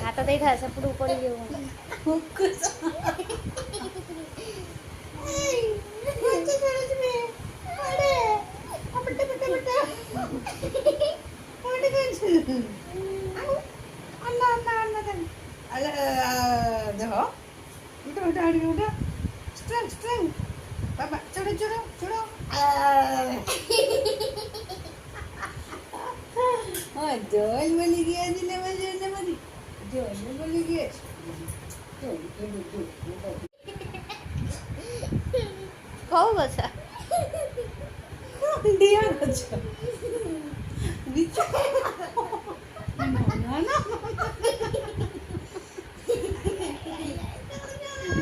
आता ते असं पुढे पडी घेऊ जोल बोली गया जिले में जोल बोली गया खाऊ बसा दिया अच्छा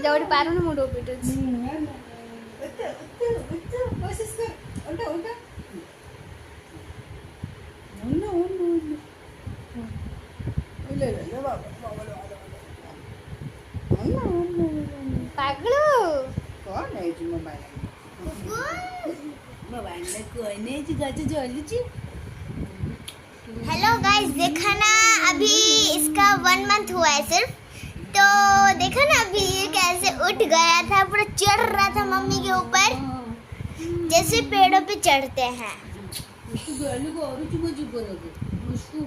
जेवढी पारू ना मोठं पीठच कोशिश कर उल्टा उल्टा पागलो कौन है जी मोबाइल में कोई नहीं जी गाची जोली जी हेलो गाइस, देखा ना अभी इसका 1 मंथ हुआ है सिर्फ। तो देखा ना अभी ये कैसे उठ गया था, पूरा चढ़ रहा था मम्मी के ऊपर जैसे पेड़ों पे चढ़ते हैं। उसको गाली को और चुप चुप लगे उसको